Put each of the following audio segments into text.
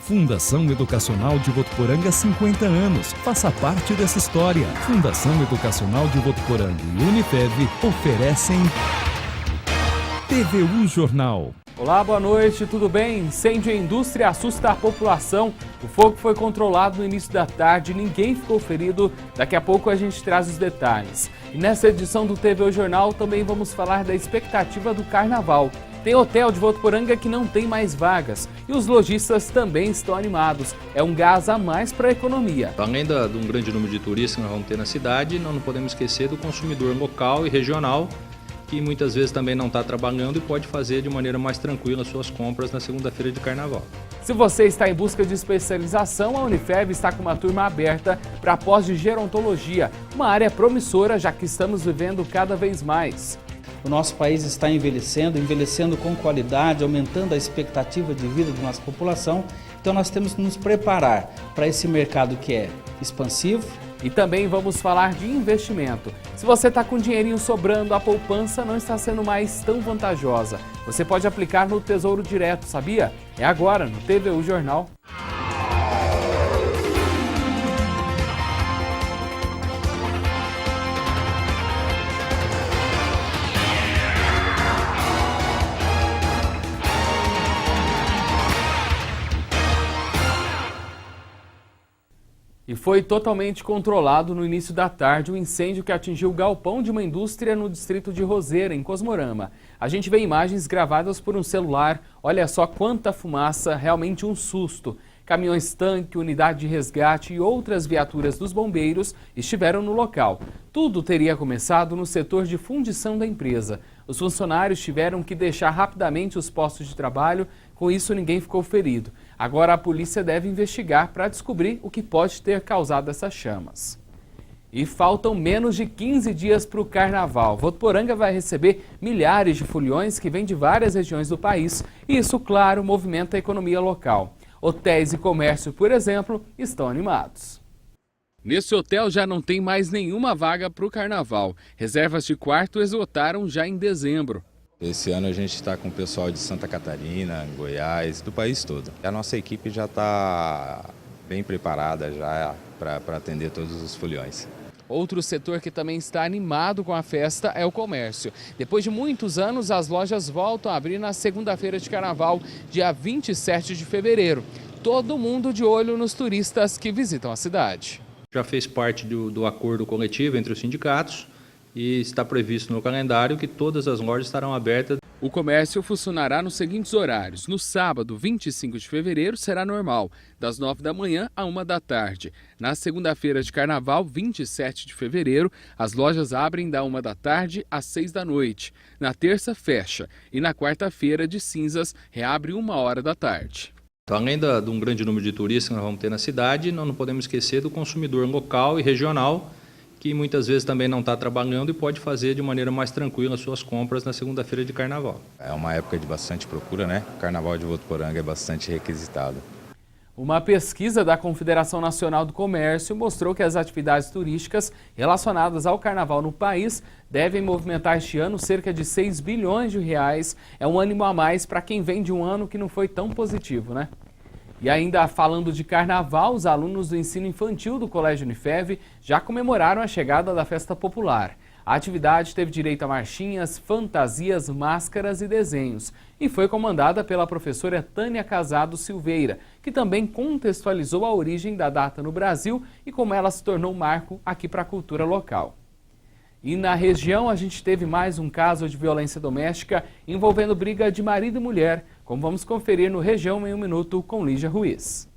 Fundação Educacional de Votuporanga, 50 anos. Faça parte dessa história. Fundação Educacional de Votuporanga e Unifev oferecem TVU Jornal. Olá, boa noite, tudo bem? Incêndio em indústria assusta a população. O fogo foi controlado no início da tarde, ninguém ficou ferido. Daqui a pouco a gente traz os detalhes. E nessa edição do TVU Jornal também vamos falar da expectativa do carnaval. Tem hotel de Votuporanga que não tem mais vagas e os lojistas também estão animados. É um gás a mais para a economia. Além de um grande número de turistas que nós vamos ter na cidade, nós não podemos esquecer do consumidor local e regional, que muitas vezes também não está trabalhando e pode fazer de maneira mais tranquila as suas compras na segunda-feira de carnaval. Se você está em busca de especialização, a Unifev está com uma turma aberta para a pós de gerontologia, uma área promissora já que estamos vivendo cada vez mais. O nosso país está envelhecendo com qualidade, aumentando a expectativa de vida da nossa população. Então nós temos que nos preparar para esse mercado que é expansivo. E também vamos falar de investimento. Se você está com dinheirinho sobrando, a poupança não está sendo mais tão vantajosa. Você pode aplicar no Tesouro Direto, sabia? É agora no TVU Jornal. E foi totalmente controlado no início da tarde o incêndio que atingiu o galpão de uma indústria no distrito de Roseira, em Cosmorama. A gente vê imagens gravadas por um celular. Olha só quanta fumaça, realmente um susto. Caminhões-tanque, unidade de resgate e outras viaturas dos bombeiros estiveram no local. Tudo teria começado no setor de fundição da empresa. Os funcionários tiveram que deixar rapidamente os postos de trabalho, com isso ninguém ficou ferido. Agora a polícia deve investigar para descobrir o que pode ter causado essas chamas. E faltam menos de 15 dias para o carnaval. Votuporanga vai receber milhares de foliões que vêm de várias regiões do país. E isso, claro, movimenta a economia local. Hotéis e comércio, por exemplo, estão animados. Nesse hotel já não tem mais nenhuma vaga para o carnaval. Reservas de quarto esgotaram já em dezembro. Esse ano a gente está com o pessoal de Santa Catarina, Goiás, do país todo. A nossa equipe já está bem preparada já para atender todos os foliões. Outro setor que também está animado com a festa é o comércio. Depois de muitos anos, as lojas voltam a abrir na segunda-feira de carnaval, dia 27 de fevereiro. Todo mundo de olho nos turistas que visitam a cidade. Já fez parte do acordo coletivo entre os sindicatos e está previsto no calendário que todas as lojas estarão abertas. O comércio funcionará nos seguintes horários. No sábado, 25 de fevereiro, será normal, das 9 da manhã à 1 da tarde. Na segunda-feira de carnaval, 27 de fevereiro, as lojas abrem da 1 da tarde às 6 da noite. Na terça, fecha. E na quarta-feira de cinzas, reabre 1 hora da tarde. Além de um grande número de turistas que nós vamos ter na cidade, nós não podemos esquecer do consumidor local e regional, que muitas vezes também não está trabalhando e pode fazer de maneira mais tranquila as suas compras na segunda-feira de carnaval. É uma época de bastante procura, né? O carnaval de Votuporanga é bastante requisitado. Uma pesquisa da Confederação Nacional do Comércio mostrou que as atividades turísticas relacionadas ao carnaval no país devem movimentar este ano cerca de 6 bilhões de reais. É um ânimo a mais para quem vem de um ano que não foi tão positivo, né? E ainda falando de carnaval, os alunos do ensino infantil do Colégio Unifev já comemoraram a chegada da festa popular. A atividade teve direito a marchinhas, fantasias, máscaras e desenhos. E foi comandada pela professora Tânia Casado Silveira, que também contextualizou a origem da data no Brasil e como ela se tornou marco aqui para a cultura local. E na região a gente teve mais um caso de violência doméstica envolvendo briga de marido e mulher, como vamos conferir no Região em um Minuto com Lígia Ruiz.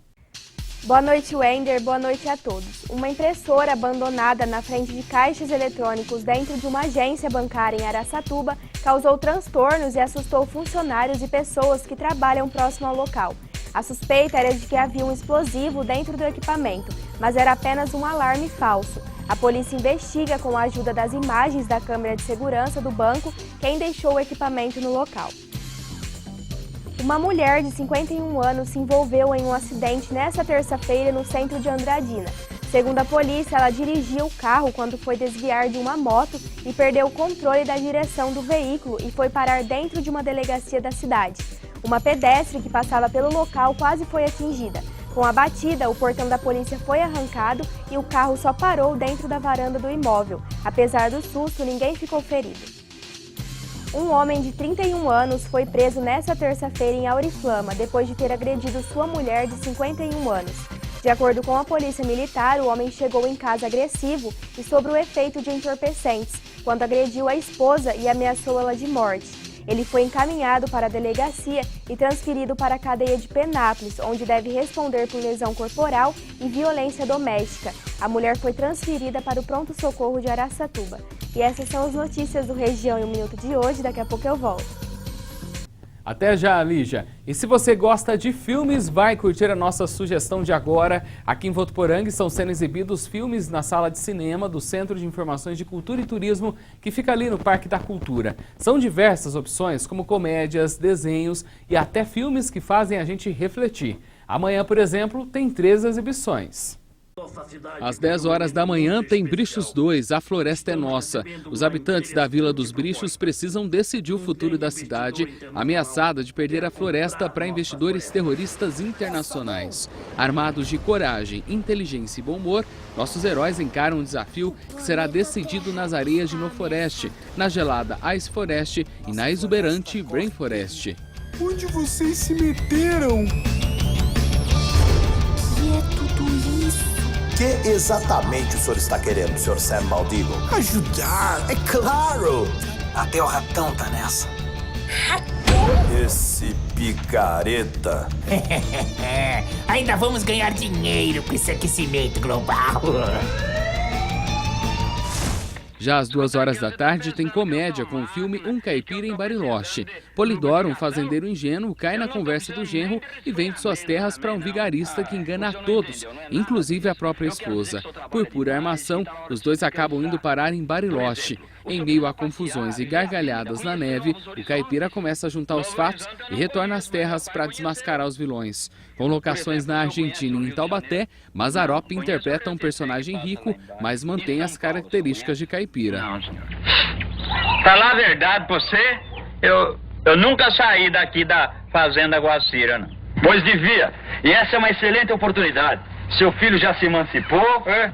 Boa noite, Wender. Boa noite a todos. Uma impressora abandonada na frente de caixas eletrônicos dentro de uma agência bancária em Araçatuba causou transtornos e assustou funcionários e pessoas que trabalham próximo ao local. A suspeita era de que havia um explosivo dentro do equipamento, mas era apenas um alarme falso. A polícia investiga com a ajuda das imagens da câmera de segurança do banco quem deixou o equipamento no local. Uma mulher de 51 anos se envolveu em um acidente nesta terça-feira no centro de Andradina. Segundo a polícia, ela dirigia o carro quando foi desviar de uma moto e perdeu o controle da direção do veículo e foi parar dentro de uma delegacia da cidade. Uma pedestre que passava pelo local quase foi atingida. Com a batida, o portão da polícia foi arrancado e o carro só parou dentro da varanda do imóvel. Apesar do susto, ninguém ficou ferido. Um homem de 31 anos foi preso nesta terça-feira em Auriflama, depois de ter agredido sua mulher de 51 anos. De acordo com a polícia militar, o homem chegou em casa agressivo e sob o efeito de entorpecentes, quando agrediu a esposa e ameaçou ela de morte. Ele foi encaminhado para a delegacia e transferido para a cadeia de Penápolis, onde deve responder por lesão corporal e violência doméstica. A mulher foi transferida para o pronto-socorro de Araçatuba. E essas são as notícias do Região em um Minuto de hoje. Daqui a pouco eu volto. Até já, Lígia. E se você gosta de filmes, vai curtir a nossa sugestão de agora. Aqui em Votuporanga estão sendo exibidos filmes na sala de cinema do Centro de Informações de Cultura e Turismo, que fica ali no Parque da Cultura. São diversas opções, como comédias, desenhos e até filmes que fazem a gente refletir. Amanhã, por exemplo, tem 3 exibições. Às 10 horas da manhã tem Brichos 2, A Floresta é Nossa. Os habitantes da Vila dos Brichos precisam decidir o futuro da cidade, ameaçada de perder a floresta para investidores terroristas internacionais. Armados de coragem, inteligência e bom humor, nossos heróis encaram um desafio que será decidido nas areias de No Forest, na gelada Ice Forest e na exuberante Brain Forest. Onde vocês se meteram? E é tudo isso. O que exatamente o senhor está querendo, Sr. Sam Maldigo? Ajudar, é claro! Até o ratão tá nessa. Ratão? Esse picareta. Ainda vamos ganhar dinheiro com esse aquecimento global. Já às 2 horas da tarde tem comédia com o filme Um Caipira em Bariloche. Polidoro, um fazendeiro ingênuo, cai na conversa do genro e vende suas terras para um vigarista que engana a todos, inclusive a própria esposa. Por pura armação, os dois acabam indo parar em Bariloche. Em meio a confusões e gargalhadas na neve, o caipira começa a juntar os fatos e retorna às terras para desmascarar os vilões. Com locações na Argentina e em Taubaté, Mazzaropi interpreta um personagem rico, mas mantém as características de caipira. Falar a verdade pra você, eu nunca saí daqui da Fazenda Guacira, não. Pois devia. E essa é uma excelente oportunidade. Seu filho já se emancipou? É?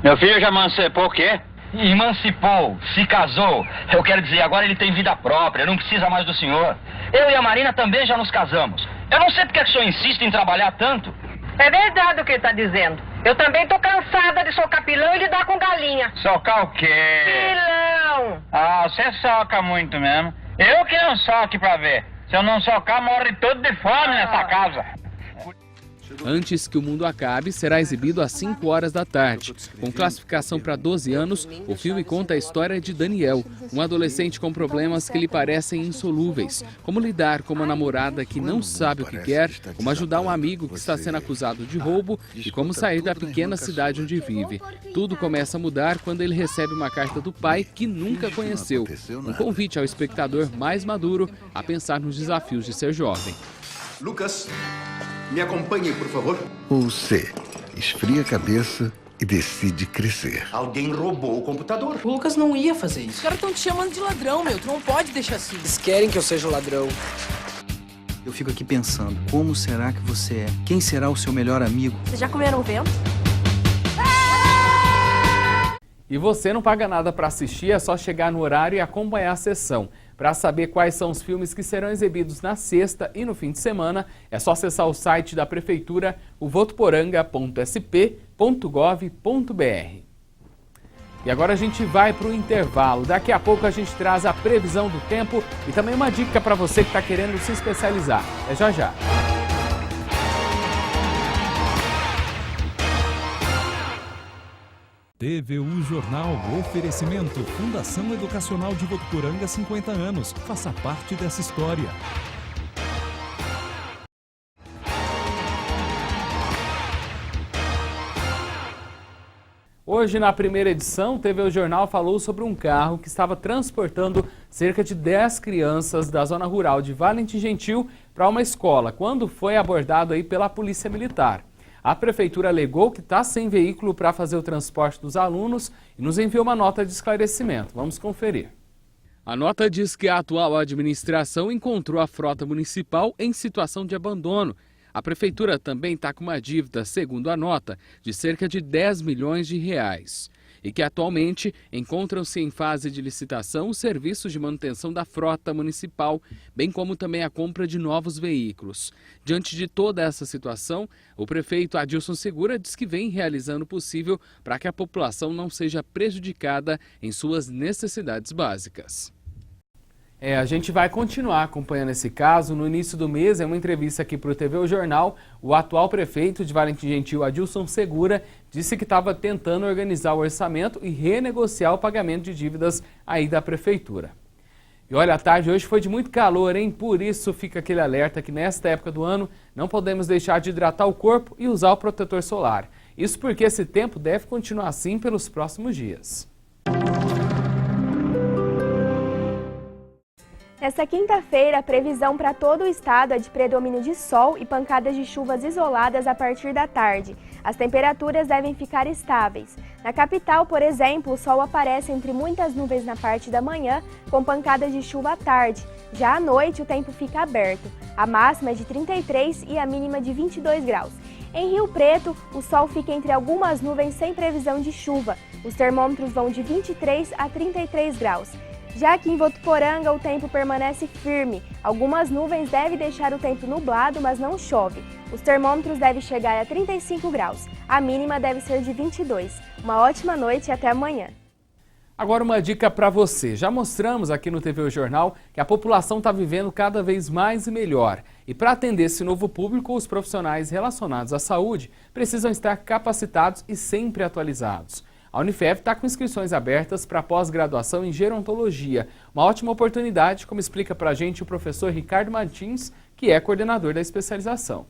Meu filho já emancipou o quê? Emancipou, se casou. Eu quero dizer, agora ele tem vida própria, não precisa mais do senhor. Eu e a Marina também já nos casamos. Eu não sei porque é que o senhor insiste em trabalhar tanto. É verdade o que ele tá dizendo. Eu também tô cansada de socar pilão e lidar com galinha. Socar o quê? Pilão! Ah, você soca muito mesmo. Eu que não soque pra ver. Se eu não socar, morre todo de fome nessa casa. Antes que o Mundo Acabe, será exibido às 5 horas da tarde. Com classificação para 12 anos, o filme conta a história de Daniel, um adolescente com problemas que lhe parecem insolúveis, como lidar com uma namorada que não sabe o que quer, como ajudar um amigo que está sendo acusado de roubo e como sair da pequena cidade onde vive. Tudo começa a mudar quando ele recebe uma carta do pai que nunca conheceu. Um convite ao espectador mais maduro a pensar nos desafios de ser jovem. Lucas, me acompanhe, por favor. Ou C, esfria a cabeça e decide crescer. Alguém roubou o computador. O Lucas não ia fazer isso. Os caras estão te chamando de ladrão, meu. Tu não pode deixar assim. Eles querem que eu seja o ladrão. Eu fico aqui pensando, como será que você é? Quem será o seu melhor amigo? Vocês já comeram vento? E você não paga nada para assistir, é só chegar no horário e acompanhar a sessão. Para saber quais são os filmes que serão exibidos na sexta e no fim de semana, é só acessar o site da Prefeitura, o votuporanga.sp.gov.br. E agora a gente vai para o intervalo. Daqui a pouco a gente traz a previsão do tempo e também uma dica para você que está querendo se especializar. É já já. TVU Jornal, oferecimento Fundação Educacional de Votuporanga 50 anos. Faça parte dessa história. Hoje, na primeira edição, o TVU Jornal falou sobre um carro que estava transportando cerca de 10 crianças da zona rural de Valentim Gentil para uma escola, quando foi abordado aí pela Polícia Militar. A prefeitura alegou que está sem veículo para fazer o transporte dos alunos e nos enviou uma nota de esclarecimento. Vamos conferir. A nota diz que a atual administração encontrou a frota municipal em situação de abandono. A prefeitura também está com uma dívida, segundo a nota, de cerca de 10 milhões de reais. E que atualmente encontram-se em fase de licitação os serviços de manutenção da frota municipal, bem como também a compra de novos veículos. Diante de toda essa situação, o prefeito Adilson Segura diz que vem realizando o possível para que a população não seja prejudicada em suas necessidades básicas. A gente vai continuar acompanhando esse caso. No início do mês, em uma entrevista aqui para o TV O Jornal, o atual prefeito de Valentim Gentil, Adilson Segura, disse que estava tentando organizar o orçamento e renegociar o pagamento de dívidas aí da prefeitura. E olha, a tarde hoje foi de muito calor, hein? Por isso fica aquele alerta que nesta época do ano não podemos deixar de hidratar o corpo e usar o protetor solar. Isso porque esse tempo deve continuar assim pelos próximos dias. Nesta quinta-feira, a previsão para todo o estado é de predomínio de sol e pancadas de chuvas isoladas a partir da tarde. As temperaturas devem ficar estáveis. Na capital, por exemplo, o sol aparece entre muitas nuvens na parte da manhã, com pancadas de chuva à tarde. Já à noite, o tempo fica aberto. A máxima é de 33 e a mínima de 22 graus. Em Rio Preto, o sol fica entre algumas nuvens sem previsão de chuva. Os termômetros vão de 23 a 33 graus. Já aqui em Votuporanga, o tempo permanece firme. Algumas nuvens devem deixar o tempo nublado, mas não chove. Os termômetros devem chegar a 35 graus. A mínima deve ser de 22. Uma ótima noite e até amanhã. Agora uma dica para você. Já mostramos aqui no TV O Jornal que a população está vivendo cada vez mais e melhor. E para atender esse novo público, os profissionais relacionados à saúde precisam estar capacitados e sempre atualizados. A Unifev está com inscrições abertas para pós-graduação em gerontologia. Uma ótima oportunidade, como explica para a gente o professor Ricardo Martins, que é coordenador da especialização.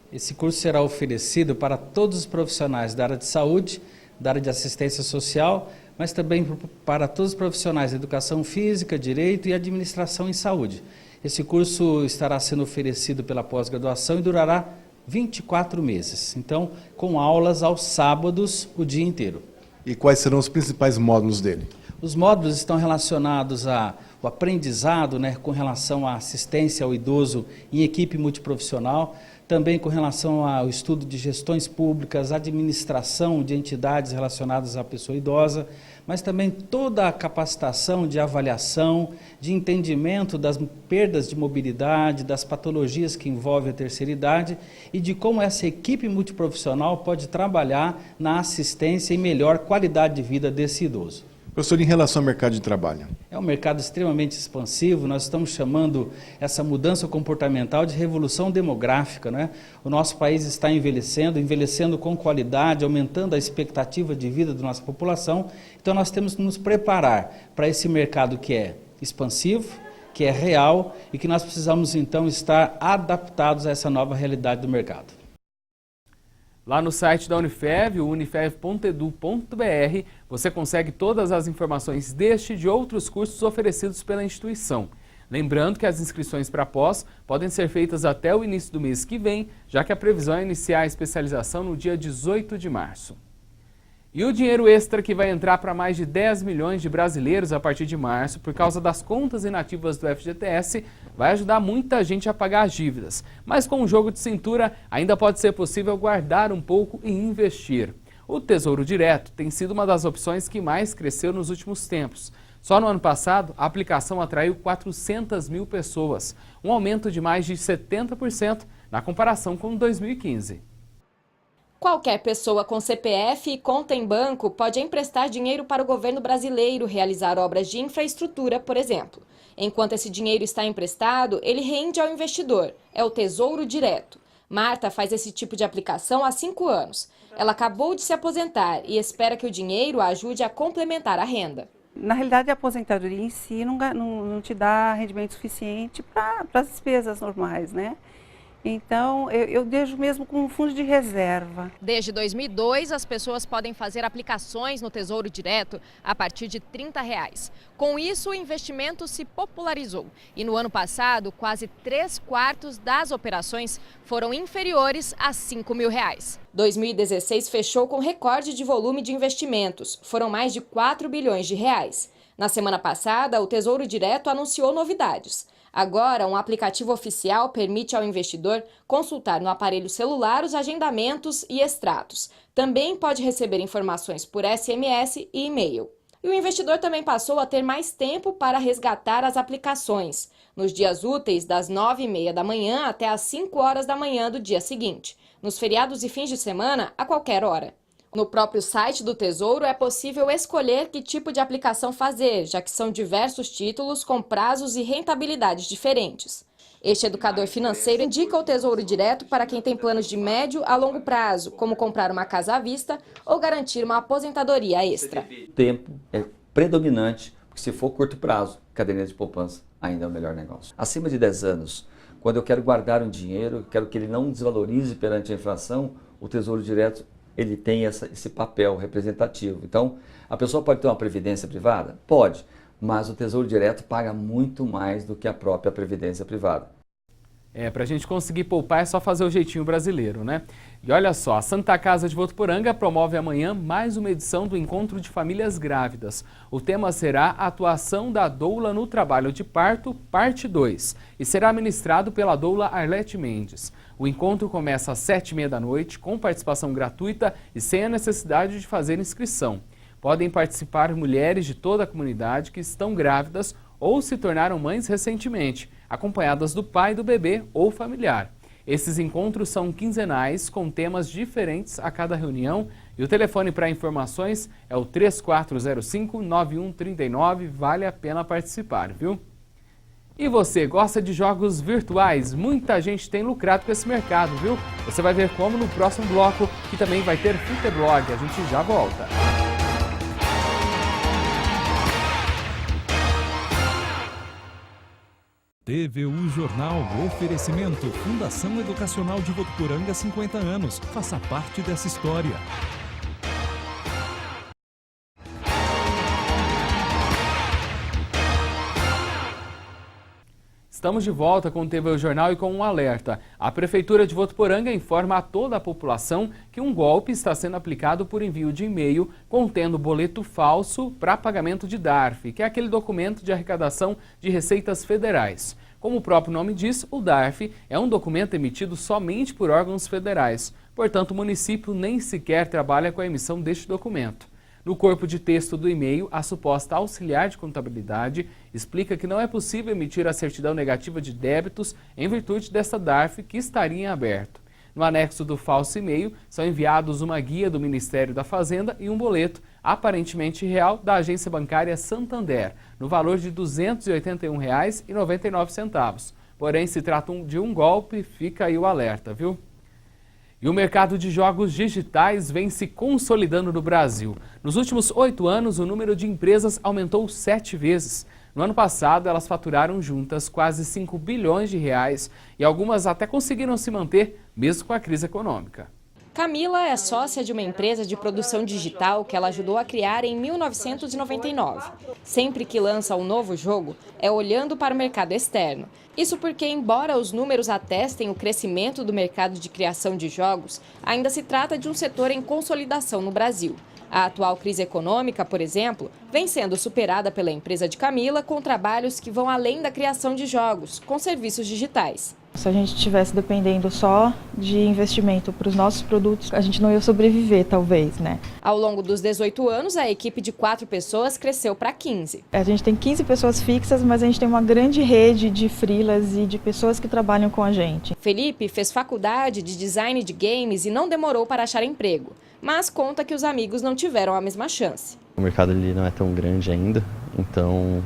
Esse curso será oferecido para todos os profissionais da área de saúde, da área de assistência social, mas também para todos os profissionais da educação física, direito e administração em saúde. Esse curso estará sendo oferecido pela pós-graduação e durará 24 meses. Então, com aulas aos sábados, o dia inteiro. E quais serão os principais módulos dele? Os módulos estão relacionados ao aprendizado, com relação à assistência ao idoso em equipe multiprofissional, também com relação ao estudo de gestões públicas, administração de entidades relacionadas à pessoa idosa, mas também toda a capacitação de avaliação, de entendimento das perdas de mobilidade, das patologias que envolvem a terceira idade e de como essa equipe multiprofissional pode trabalhar na assistência e melhor qualidade de vida desse idoso. Professor, em relação ao mercado de trabalho? É um mercado extremamente expansivo, nós estamos chamando essa mudança comportamental de revolução demográfica, O nosso país está envelhecendo com qualidade, aumentando a expectativa de vida da nossa população, então nós temos que nos preparar para esse mercado que é expansivo, que é real e que nós precisamos então estar adaptados a essa nova realidade do mercado. Lá no site da Unifev, o unifev.edu.br, você consegue todas as informações deste e de outros cursos oferecidos pela instituição. Lembrando que as inscrições para pós podem ser feitas até o início do mês que vem, já que a previsão é iniciar a especialização no dia 18 de março. E o dinheiro extra que vai entrar para mais de 10 milhões de brasileiros a partir de março, por causa das contas inativas do FGTS, vai ajudar muita gente a pagar as dívidas. Mas com um jogo de cintura, ainda pode ser possível guardar um pouco e investir. O Tesouro Direto tem sido uma das opções que mais cresceu nos últimos tempos. Só no ano passado, a aplicação atraiu 400 mil pessoas, um aumento de mais de 70% na comparação com 2015. Qualquer pessoa com CPF e conta em banco pode emprestar dinheiro para o governo brasileiro realizar obras de infraestrutura, por exemplo. Enquanto esse dinheiro está emprestado, ele rende ao investidor. É o Tesouro Direto. Marta faz esse tipo de aplicação há 5 anos. Ela acabou de se aposentar e espera que o dinheiro a ajude a complementar a renda. Na realidade, a aposentadoria em si não te dá rendimento suficiente para as despesas normais, Então, eu deixo mesmo com um fundo de reserva. Desde 2002, as pessoas podem fazer aplicações no Tesouro Direto a partir de R$30. Com isso, o investimento se popularizou. E no ano passado, quase 3/4 das operações foram inferiores a R$5.000. 2016 fechou com recorde de volume de investimentos. Foram mais de R$4 bilhões. Na semana passada, o Tesouro Direto anunciou novidades. Agora, um aplicativo oficial permite ao investidor consultar no aparelho celular os agendamentos e extratos. Também pode receber informações por SMS e e-mail. E o investidor também passou a ter mais tempo para resgatar as aplicações, nos dias úteis das 9h30 da manhã até às 5 horas da manhã do dia seguinte, nos feriados e fins de semana, a qualquer hora. No próprio site do Tesouro é possível escolher que tipo de aplicação fazer, já que são diversos títulos com prazos e rentabilidades diferentes. Este educador financeiro indica o Tesouro Direto para quem tem planos de médio a longo prazo, como comprar uma casa à vista ou garantir uma aposentadoria extra. O tempo é predominante, porque se for curto prazo, caderneta de poupança ainda é o melhor negócio. Acima de 10 anos, quando eu quero guardar um dinheiro, quero que ele não desvalorize perante a inflação, o Tesouro Direto ele tem esse papel representativo. Então, a pessoa pode ter uma previdência privada? Pode, mas o Tesouro Direto paga muito mais do que a própria previdência privada. Para a gente conseguir poupar é só fazer o jeitinho brasileiro, né? E olha só, a Santa Casa de Votuporanga promove amanhã mais uma edição do Encontro de Famílias Grávidas. O tema será a atuação da doula no trabalho de parto, parte 2, e será ministrado pela doula Arlete Mendes. O encontro começa às 7h30 da noite, com participação gratuita e sem a necessidade de fazer inscrição. Podem participar mulheres de toda a comunidade que estão grávidas ou se tornaram mães recentemente, acompanhadas do pai do bebê ou familiar. Esses encontros são quinzenais, com temas diferentes a cada reunião, e o telefone para informações é o 3405-9139, vale a pena participar, viu? E você, gosta de jogos virtuais? Muita gente tem lucrado com esse mercado, viu? Você vai ver como no próximo bloco, que também vai ter Futeblog. A gente já volta. TVU Jornal, oferecimento, Fundação Educacional de Votuporanga, 50 anos. Faça parte dessa história. Estamos de volta com o TVU Jornal e com um alerta. A Prefeitura de Votuporanga informa a toda a população que um golpe está sendo aplicado por envio de e-mail contendo boleto falso para pagamento de DARF, que é aquele documento de arrecadação de receitas federais. Como o próprio nome diz, o DARF é um documento emitido somente por órgãos federais. Portanto, o município nem sequer trabalha com a emissão deste documento. No corpo de texto do e-mail, a suposta auxiliar de contabilidade explica que não é possível emitir a certidão negativa de débitos em virtude desta DARF que estaria em aberto. No anexo do falso e-mail, são enviados uma guia do Ministério da Fazenda e um boleto, aparentemente real, da agência bancária Santander, no valor de R$ 281,99. Porém, se trata de um golpe, fica aí o alerta, viu? E o mercado de jogos digitais vem se consolidando no Brasil. Nos últimos 8 anos, o número de empresas aumentou 7 vezes. No ano passado, elas faturaram juntas quase 5 bilhões de reais e algumas até conseguiram se manter, mesmo com a crise econômica. Camila é sócia de uma empresa de produção digital que ela ajudou a criar em 1999. Sempre que lança um novo jogo, é olhando para o mercado externo. Isso porque, embora os números atestem o crescimento do mercado de criação de jogos, ainda se trata de um setor em consolidação no Brasil. A atual crise econômica, por exemplo, vem sendo superada pela empresa de Camila com trabalhos que vão além da criação de jogos, com serviços digitais. Se a gente estivesse dependendo só de investimento para os nossos produtos, a gente não ia sobreviver, talvez, né? Ao longo dos 18 anos, a equipe de 4 pessoas cresceu para 15. A gente tem 15 pessoas fixas, mas a gente tem uma grande rede de freelas e de pessoas que trabalham com a gente. Felipe fez faculdade de design de games e não demorou para achar emprego, mas conta que os amigos não tiveram a mesma chance. O mercado ali não é tão grande ainda, então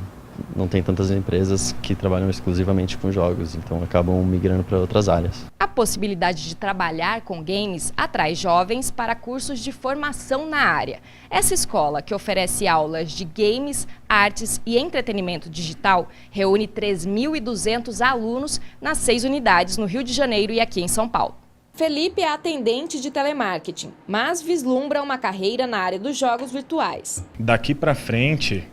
não tem tantas empresas que trabalham exclusivamente com jogos, então acabam migrando para outras áreas. A possibilidade de trabalhar com games atrai jovens para cursos de formação na área. Essa escola, que oferece aulas de games, artes e entretenimento digital, reúne 3.200 alunos nas 6 unidades no Rio de Janeiro e aqui em São Paulo. Felipe é atendente de telemarketing, mas vislumbra uma carreira na área dos jogos virtuais. Daqui para frente,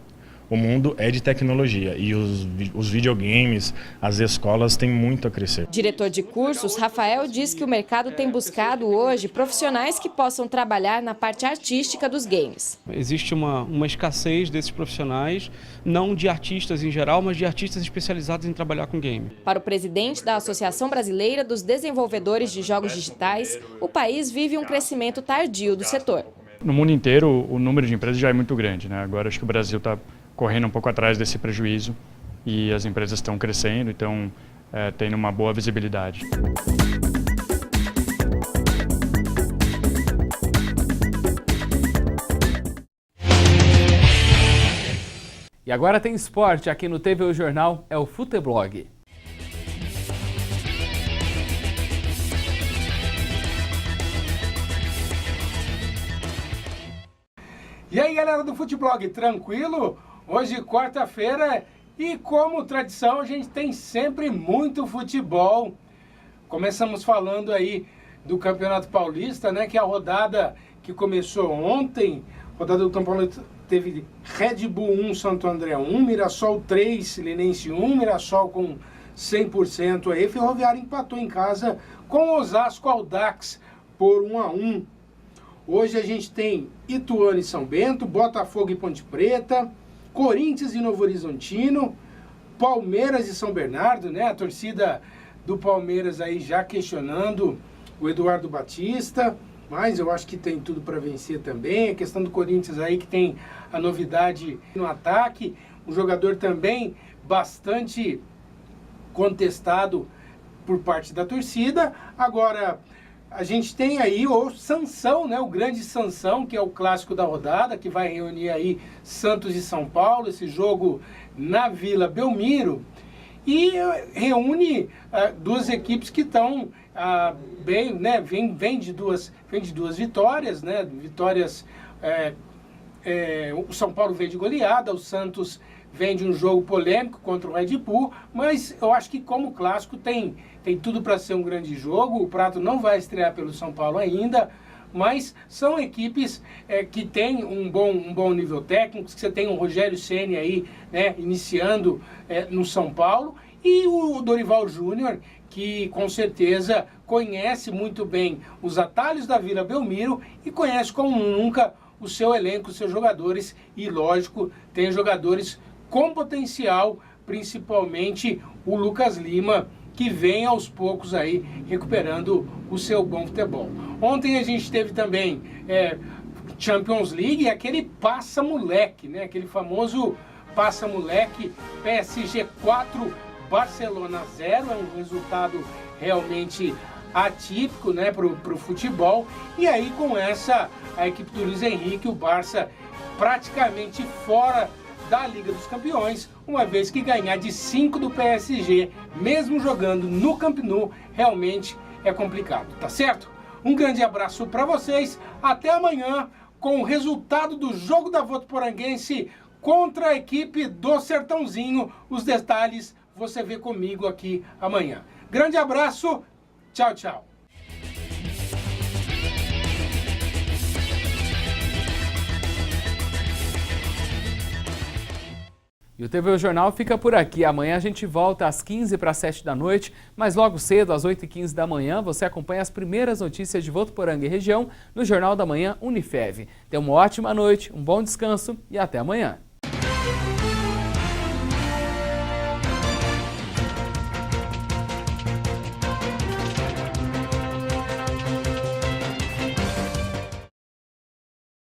o mundo é de tecnologia e os videogames, as escolas têm muito a crescer. Diretor de cursos, Rafael diz que o mercado tem buscado hoje profissionais que possam trabalhar na parte artística dos games. Existe uma escassez desses profissionais, não de artistas em geral, mas de artistas especializados em trabalhar com game. Para o presidente da Associação Brasileira dos Desenvolvedores de Jogos Digitais, o país vive um crescimento tardio do setor. No mundo inteiro, o número de empresas já é muito grande, né? Agora acho que o Brasil está correndo um pouco atrás desse prejuízo e as empresas estão crescendo, então tendo uma boa visibilidade. E agora tem esporte aqui no TV O Jornal, é o Futeblog. E aí, galera do Futeblog, tranquilo? Hoje, quarta-feira, e como tradição, a gente tem sempre muito futebol. Começamos falando aí do Campeonato Paulista, né? Que é a rodada que começou ontem. Rodada do Campeonato Paulista teve Red Bull 1, Santo André 1, Mirassol 3, Silinense 1, Mirassol com 100% aí. Ferroviário empatou em casa com Osasco Audax por 1-1. Hoje a gente tem Ituano e São Bento, Botafogo e Ponte Preta, Corinthians e Novo Horizontino, Palmeiras e São Bernardo, né? A torcida do Palmeiras aí já questionando o Eduardo Batista, mas eu acho que tem tudo para vencer também. A questão do Corinthians aí que tem a novidade no ataque, um jogador também bastante contestado por parte da torcida. Agora, a gente tem aí o Sansão, né? O grande Sansão, que é o clássico da rodada, que vai reunir aí Santos e São Paulo, esse jogo na Vila Belmiro, e reúne duas equipes que estão bem, né? Vem de duas vitórias, né? Vitórias, o São Paulo vem de goleada, o Santos vem de um jogo polêmico contra o Red Bull, mas eu acho que como clássico tem tudo para ser um grande jogo. O Prato não vai estrear pelo São Paulo ainda, mas são equipes que têm um bom nível técnico, que você tem o Rogério Ceni aí, né, iniciando no São Paulo, e o Dorival Júnior, que com certeza conhece muito bem os atalhos da Vila Belmiro e conhece como nunca o seu elenco, os seus jogadores, e lógico, tem jogadores com potencial, principalmente o Lucas Lima, que vem aos poucos aí recuperando o seu bom futebol. Ontem a gente teve também Champions League, aquele passa-moleque, né? Aquele famoso passa-moleque, PSG 4, Barcelona 0, é um resultado realmente atípico, né, para o futebol. E aí com essa, a equipe do Luiz Henrique, o Barça praticamente fora da Liga dos Campeões, uma vez que ganhar de 5 do PSG, mesmo jogando no Camp Nou, realmente é complicado, tá certo? Um grande abraço para vocês, até amanhã com o resultado do jogo da Votuporanguense contra a equipe do Sertãozinho. Os detalhes você vê comigo aqui amanhã. Grande abraço, tchau, tchau. E o TV O Jornal fica por aqui. Amanhã a gente volta às 15 para 7 da noite, mas logo cedo, às 8h15 da manhã, você acompanha as primeiras notícias de Votuporanga e região no Jornal da Manhã Unifev. Tenha uma ótima noite, um bom descanso e até amanhã.